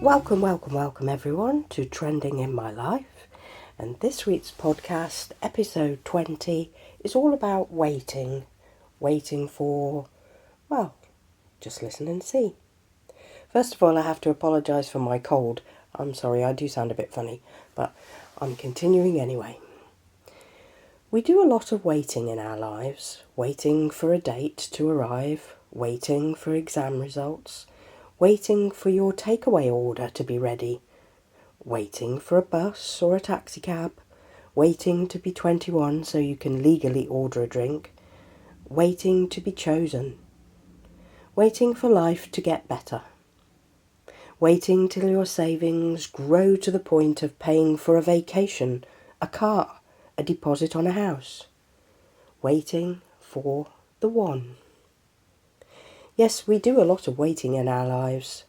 Welcome everyone to Trending in My Life. And this week's podcast, episode 20, is all about waiting. Waiting for, well, just listen and see. First of all, I have to apologise for my cold. I'm sorry, I do sound a bit funny, but I'm continuing anyway. We do a lot of waiting in our lives. Waiting for a date to arrive, waiting for exam results, waiting for your takeaway order to be ready, waiting for a bus or a taxi cab, waiting to be 21 so you can legally order a drink, waiting to be chosen, waiting for life to get better, waiting till your savings grow to the point of paying for a vacation, a car, a deposit on a house, waiting for the one. Yes, we do a lot of waiting in our lives.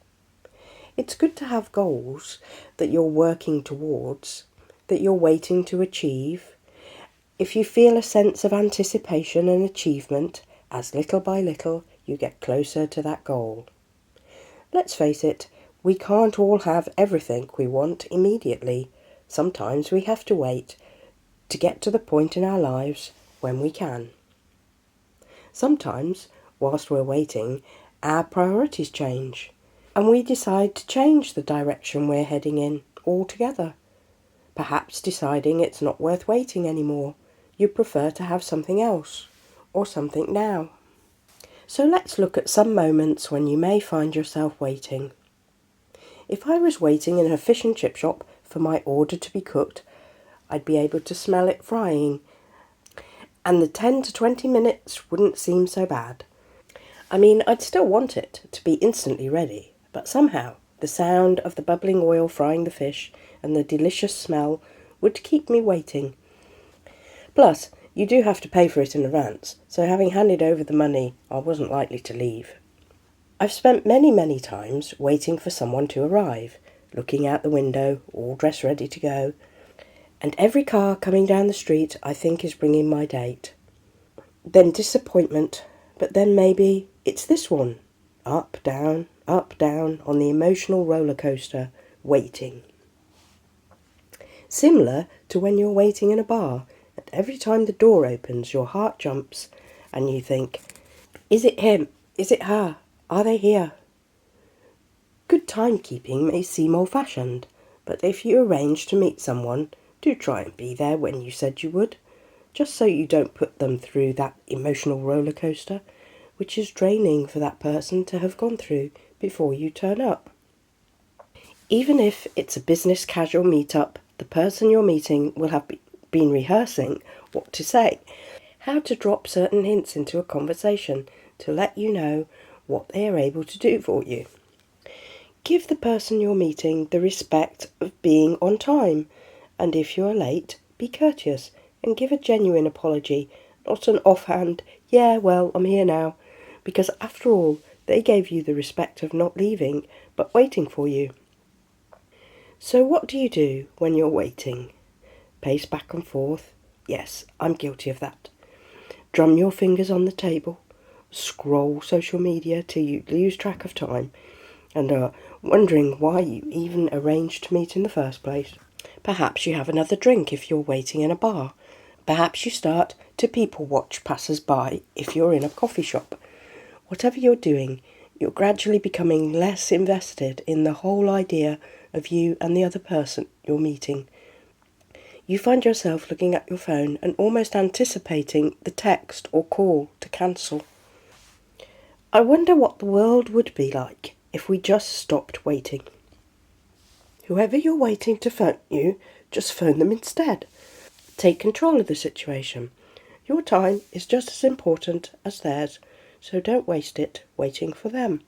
It's good to have goals that you're working towards, that you're waiting to achieve. If you feel a sense of anticipation and achievement, as little by little you get closer to that goal. Let's face it, we can't all have everything we want immediately. Sometimes we have to wait to get to the point in our lives when we can. Sometimes, whilst we're waiting, our priorities change, and we decide to change the direction we're heading in altogether. Perhaps deciding it's not worth waiting anymore. You prefer to have something else, or something now. So let's look at some moments when you may find yourself waiting. If I was waiting in a fish and chip shop for my order to be cooked, I'd be able to smell it frying, and the 10 to 20 minutes wouldn't seem so bad. I'd still want it to be instantly ready, but somehow the sound of the bubbling oil frying the fish and the delicious smell would keep me waiting. Plus, you do have to pay for it in advance, so having handed over the money, I wasn't likely to leave. I've spent many times waiting for someone to arrive, looking out the window, all dressed ready to go, and every car coming down the street I think is bringing my date. Then disappointment, but then maybe it's this one. Up, down, on the emotional roller coaster, waiting. Similar to when you're waiting in a bar, and every time the door opens your heart jumps and you think, is it him? Is it her? Are they here? Good timekeeping may seem old-fashioned, but if you arrange to meet someone, do try and be there when you said you would, just so you don't put them through that emotional roller coaster, which is draining for that person to have gone through before you turn up. Even if it's a business casual meet-up, the person you're meeting will have been rehearsing what to say, how to drop certain hints into a conversation to let you know what they are able to do for you. Give the person you're meeting the respect of being on time, and if you're late, be courteous and give a genuine apology, not an offhand, yeah, well, I'm here now, because after all, they gave you the respect of not leaving, but waiting for you. So what do you do when you're waiting? Pace back and forth? Yes, I'm guilty of that. Drum your fingers on the table, scroll social media till you lose track of time, and are wondering why you even arranged to meet in the first place. Perhaps you have another drink if you're waiting in a bar. Perhaps you start to people watch passers-by if you're in a coffee shop. Whatever you're doing, you're gradually becoming less invested in the whole idea of you and the other person you're meeting. You find yourself looking at your phone and almost anticipating the text or call to cancel. I wonder what the world would be like if we just stopped waiting. Whoever you're waiting to phone you, just phone them instead. Take control of the situation. Your time is just as important as theirs, so don't waste it waiting for them.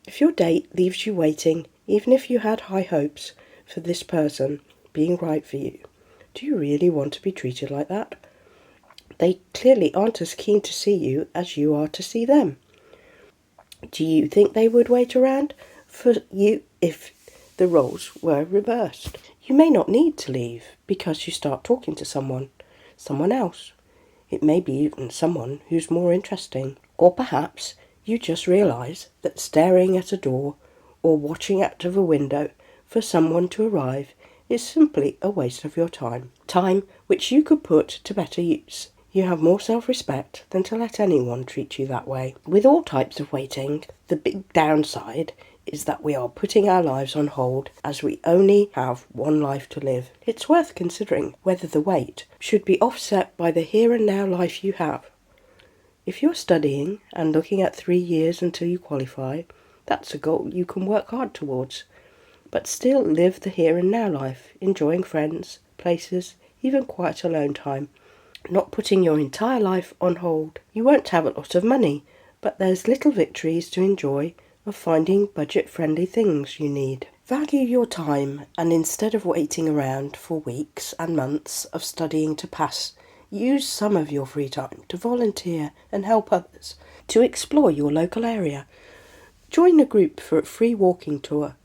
If your date leaves you waiting, even if you had high hopes for this person being right for you, do you really want to be treated like that? They clearly aren't as keen to see you as you are to see them. Do you think they would wait around for you if the roles were reversed? You may not need to leave because you start talking to someone else. It may be even someone who's more interesting. Or perhaps you just realise that staring at a door or watching out of a window for someone to arrive is simply a waste of your time. Time which you could put to better use. You have more self-respect than to let anyone treat you that way. With all types of waiting, the big downside is that we are putting our lives on hold as we only have one life to live. It's worth considering whether the wait should be offset by the here and now life you have. If you're studying and looking at 3 years until you qualify, that's a goal you can work hard towards. But still live the here and now life, enjoying friends, places, even quiet alone time, not putting your entire life on hold. You won't have a lot of money, but there's little victories to enjoy of finding budget-friendly things you need. Value your time, and instead of waiting around for weeks and months of studying to pass, use some of your free time to volunteer and help others, to explore your local area. Join a group for a free walking tour.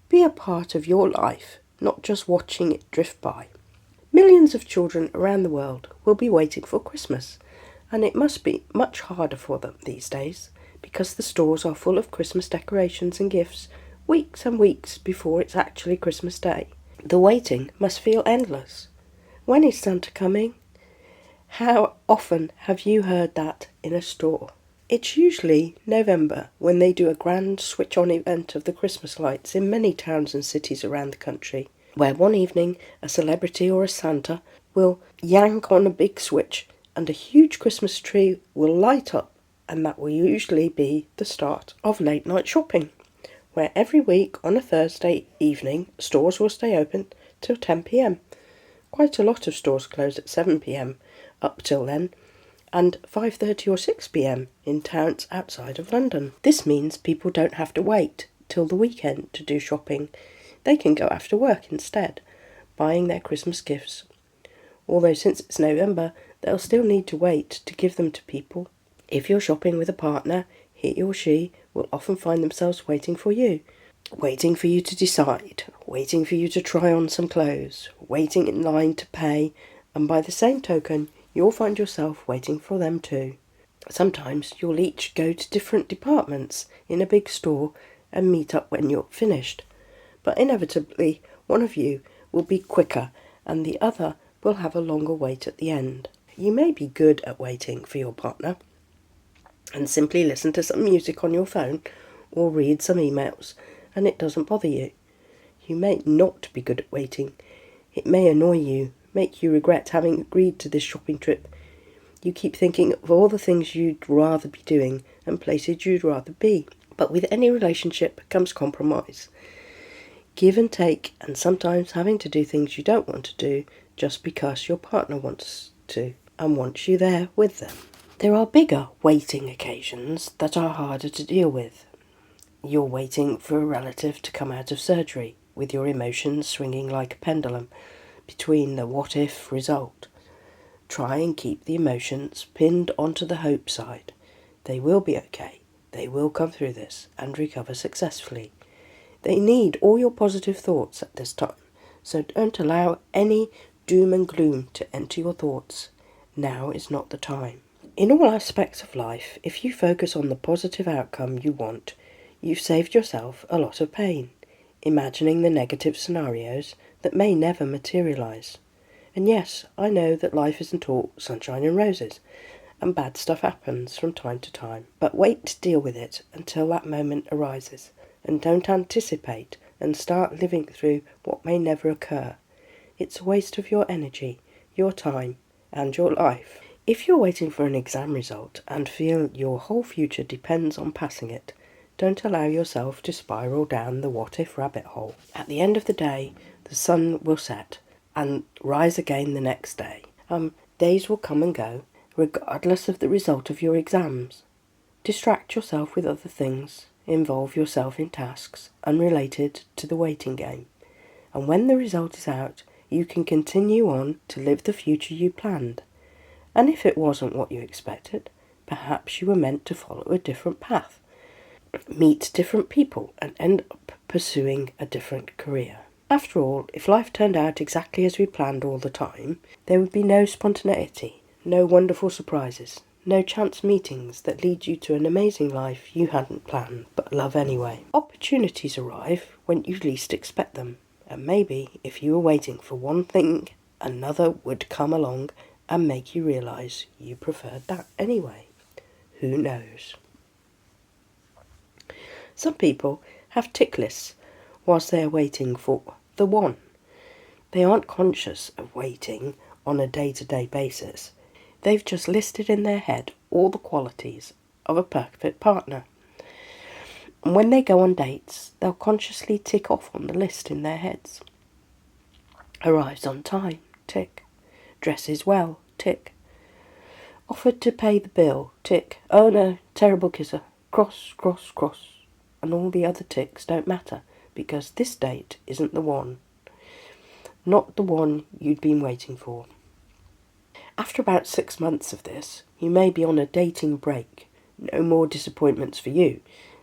Be a part of your life, not just watching it drift by. Millions of children around the world will be waiting for Christmas, and it must be much harder for them these days, because the stores are full of Christmas decorations and gifts weeks and weeks before it's actually Christmas Day. The waiting must feel endless. When is Santa coming? How often have you heard that in a store? It's usually November when they do a grand switch-on event of the Christmas lights in many towns and cities around the country, where one evening a celebrity or a Santa will yank on a big switch and a huge Christmas tree will light up, and that will usually be the start of late night shopping, where every week on a Thursday evening stores will stay open till 10 p.m. Quite a lot of stores close at 7 p.m. up till then, and 5:30 or 6 p.m. in towns outside of London. This means people don't have to wait till the weekend to do shopping. They can go after work instead, buying their Christmas gifts. Although since it's November, they'll still need to wait to give them to people. If you're shopping with a partner, he or she will often find themselves waiting for you. Waiting for you to decide, waiting for you to try on some clothes, waiting in line to pay, and by the same token, you'll find yourself waiting for them too. Sometimes you'll each go to different departments in a big store and meet up when you're finished. But inevitably, one of you will be quicker and the other will have a longer wait at the end. You may be good at waiting for your partner and simply listen to some music on your phone or read some emails and it doesn't bother you. You may not be good at waiting. It may annoy you, make you regret having agreed to this shopping trip. You keep thinking of all the things you'd rather be doing and places you'd rather be. But with any relationship comes compromise. Give and take, and sometimes having to do things you don't want to do just because your partner wants to and wants you there with them. There are bigger waiting occasions that are harder to deal with. You're waiting for a relative to come out of surgery, with your emotions swinging like a pendulum between the what-if result. Try and keep the emotions pinned onto the hope side. They will be okay. They will come through this and recover successfully. They need all your positive thoughts at this time, so don't allow any doom and gloom to enter your thoughts. Now is not the time. In all aspects of life, if you focus on the positive outcome you want, you've saved yourself a lot of pain, imagining the negative scenarios that may never materialise. And yes, I know that life isn't all sunshine and roses, and bad stuff happens from time to time. But wait to deal with it until that moment arises, and don't anticipate and start living through what may never occur. It's a waste of your energy, your time, and your life. If you're waiting for an exam result and feel your whole future depends on passing it, don't allow yourself to spiral down the what-if rabbit hole. At the end of the day, the sun will set and rise again the next day. Days will come and go, regardless of the result of your exams. Distract yourself with other things. Involve yourself in tasks unrelated to the waiting game. And when the result is out, you can continue on to live the future you planned. And if it wasn't what you expected, perhaps you were meant to follow a different path, meet different people, and end up pursuing a different career. After all, if life turned out exactly as we planned all the time, there would be no spontaneity, no wonderful surprises, No chance meetings that lead you to an amazing life you hadn't planned but love anyway. Opportunities arrive when you least expect them, and maybe if you were waiting for one thing, another would come along and make you realise you preferred that anyway. Who knows? Some people have tick lists whilst they are waiting for the one. They aren't conscious of waiting on a day-to-day basis. They've just listed in their head all the qualities of a perfect partner. And when they go on dates, they'll consciously tick off on the list in their heads. Arrives on time, tick. Dresses well, tick. Offered to pay the bill, tick. Oh no, terrible kisser, cross, cross, cross. And all the other ticks don't matter, because this date isn't the one. Not the one you'd been waiting for. After about 6 months of this, you may be on a dating break, no more disappointments for you,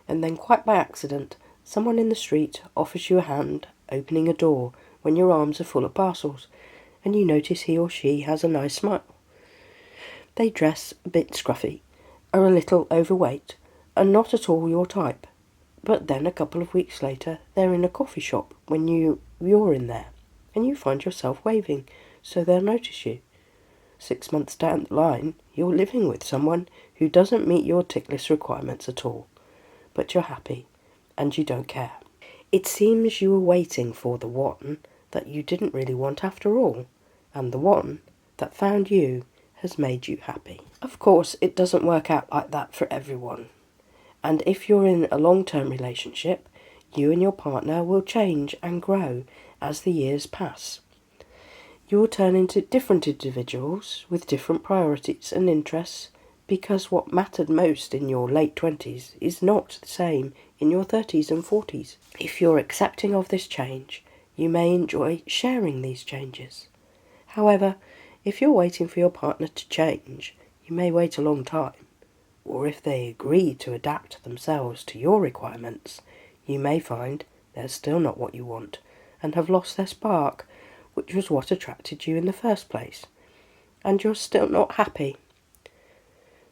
and then quite by accident, someone in the street offers you a hand, opening a door when your arms are full of parcels, and you notice he or she has a nice smile. They dress a bit scruffy, are a little overweight, and not at all your type. But then a couple of weeks later, they're in a coffee shop when you're in there, and you find yourself waving, so they'll notice you. 6 months down the line, you're living with someone who doesn't meet your tick list requirements at all, but you're happy, and you don't care. It seems you were waiting for the one that you didn't really want after all, and the one that found you has made you happy. Of course, it doesn't work out like that for everyone, and if you're in a long-term relationship, you and your partner will change and grow as the years pass. You will turn into different individuals with different priorities and interests, because what mattered most in your late 20s is not the same in your 30s and 40s. If you're accepting of this change, you may enjoy sharing these changes. However, if you're waiting for your partner to change, you may wait a long time, or if they agree to adapt themselves to your requirements, you may find they're still not what you want and have lost their spark, which was what attracted you in the first place, and you're still not happy.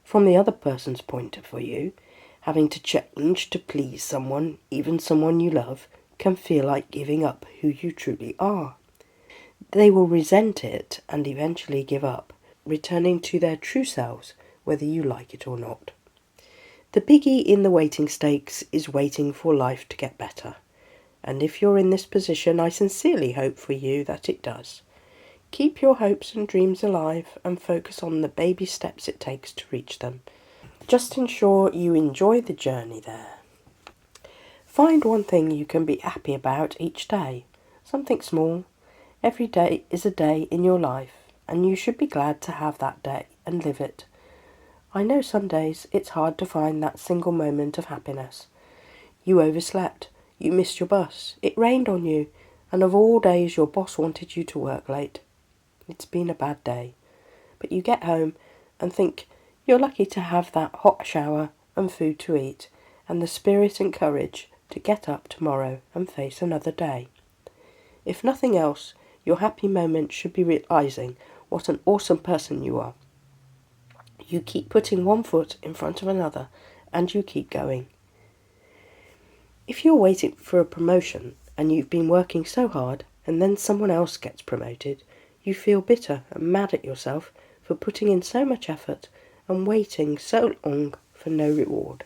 From the other person's point of view, having to change to please someone, even someone you love, can feel like giving up who you truly are. They will resent it and eventually give up, returning to their true selves, whether you like it or not. The biggie in the waiting stakes is waiting for life to get better. And if you're in this position, I sincerely hope for you that it does. Keep your hopes and dreams alive and focus on the baby steps it takes to reach them. Just ensure you enjoy the journey there. Find one thing you can be happy about each day, something small. Every day is a day in your life, and you should be glad to have that day and live it. I know some days it's hard to find that single moment of happiness. You overslept. You missed your bus, it rained on you, and of all days your boss wanted you to work late. It's been a bad day. But you get home and think you're lucky to have that hot shower and food to eat, and the spirit and courage to get up tomorrow and face another day. If nothing else, your happy moment should be realising what an awesome person you are. You keep putting one foot in front of another, and you keep going. If you're waiting for a promotion and you've been working so hard and then someone else gets promoted, you feel bitter and mad at yourself for putting in so much effort and waiting so long for no reward.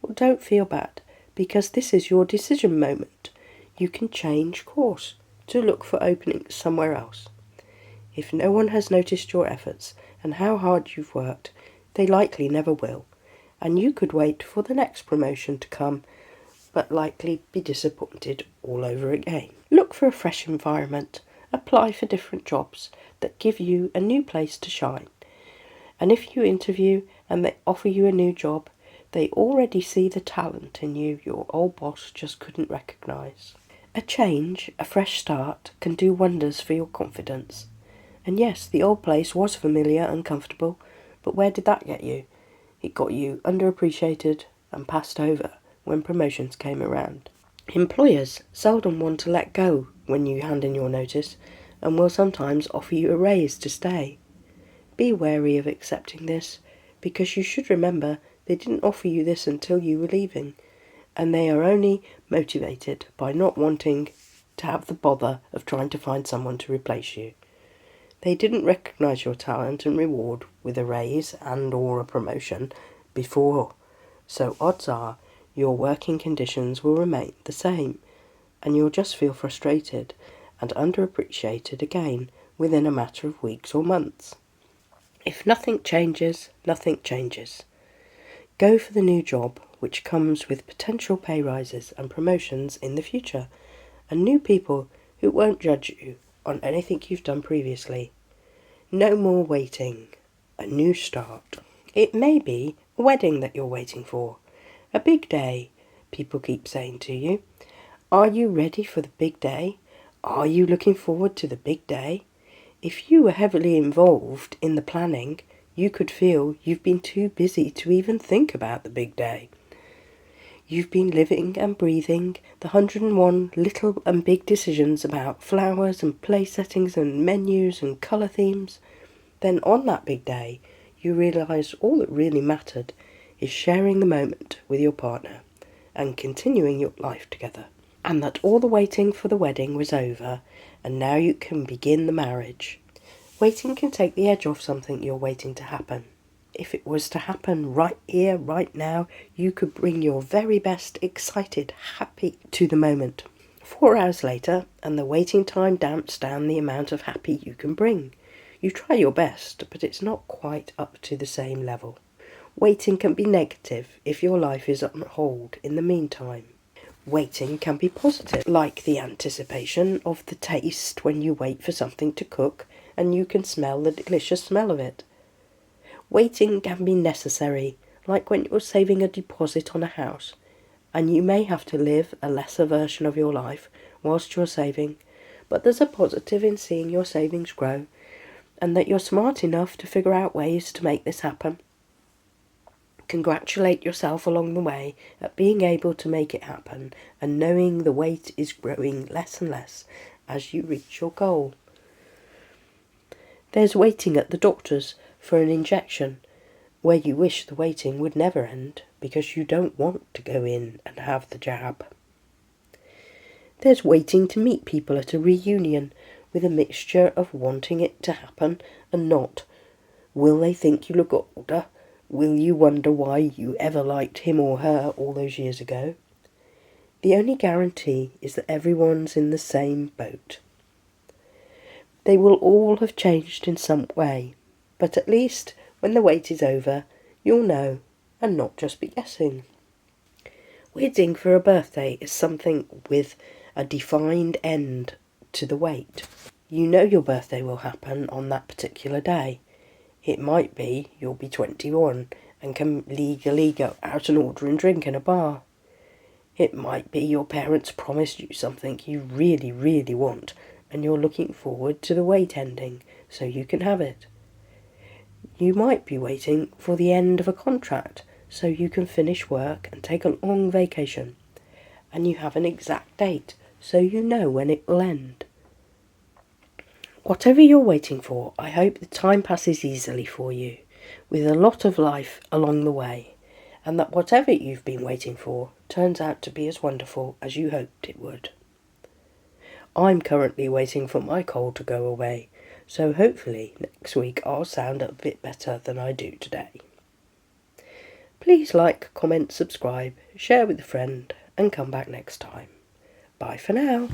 Well, don't feel bad, because this is your decision moment. You can change course to look for openings somewhere else. If no one has noticed your efforts and how hard you've worked, they likely never will, and you could wait for the next promotion to come, but likely be disappointed all over again. Look for a fresh environment. Apply for different jobs that give you a new place to shine. And if you interview and they offer you a new job, they already see the talent in you your old boss just couldn't recognise. A change, a fresh start, can do wonders for your confidence. And yes, the old place was familiar and comfortable, but where did that get you? It got you underappreciated and passed over when promotions came around. Employers seldom want to let go when you hand in your notice, and will sometimes offer you a raise to stay. Be wary of accepting this, because you should remember they didn't offer you this until you were leaving, and they are only motivated by not wanting to have the bother of trying to find someone to replace you. They didn't recognise your talent and reward with a raise and or a promotion before, so odds are your working conditions will remain the same, and you'll just feel frustrated and underappreciated again within a matter of weeks or months. If nothing changes, nothing changes. Go for the new job, which comes with potential pay rises and promotions in the future, and new people who won't judge you on anything you've done previously. No more waiting. A new start. It may be a wedding that you're waiting for. A big day, people keep saying to you. Are you ready for the big day? Are you looking forward to the big day? If you were heavily involved in the planning, you could feel you've been too busy to even think about the big day. You've been living and breathing the 101 little and big decisions about flowers and place settings and menus and colour themes. Then on that big day, you realise all that really mattered is sharing the moment with your partner and continuing your life together. And that all the waiting for the wedding was over, and now you can begin the marriage. Waiting can take the edge off something you're waiting to happen. If it was to happen right here, right now, you could bring your very best, excited, happy to the moment. 4 hours later, and the waiting time damps down the amount of happy you can bring. You try your best, but it's not quite up to the same level. Waiting can be negative if your life is on hold in the meantime. Waiting can be positive, like the anticipation of the taste when you wait for something to cook and you can smell the delicious smell of it. Waiting can be necessary, like when you're saving a deposit on a house, and you may have to live a lesser version of your life whilst you're saving, but there's a positive in seeing your savings grow, and that you're smart enough to figure out ways to make this happen. Congratulate yourself along the way at being able to make it happen and knowing the wait is growing less and less as you reach your goal. There's waiting at the doctor's for an injection, where you wish the waiting would never end because you don't want to go in and have the jab. There's waiting to meet people at a reunion with a mixture of wanting it to happen and not. Will they think you look older? Will you wonder why you ever liked him or her all those years ago? The only guarantee is that everyone's in the same boat. They will all have changed in some way, but at least when the wait is over, you'll know and not just be guessing. Waiting for a birthday is something with a defined end to the wait. You know your birthday will happen on that particular day. It might be you'll be 21 and can legally go out and order and drink in a bar. It might be your parents promised you something you really, really want and you're looking forward to the wait ending so you can have it. You might be waiting for the end of a contract so you can finish work and take a long vacation. And you have an exact date so you know when it will end. Whatever you're waiting for, I hope the time passes easily for you, with a lot of life along the way, and that whatever you've been waiting for turns out to be as wonderful as you hoped it would. I'm currently waiting for my cold to go away, so hopefully next week I'll sound a bit better than I do today. Please like, comment, subscribe, share with a friend, and come back next time. Bye for now.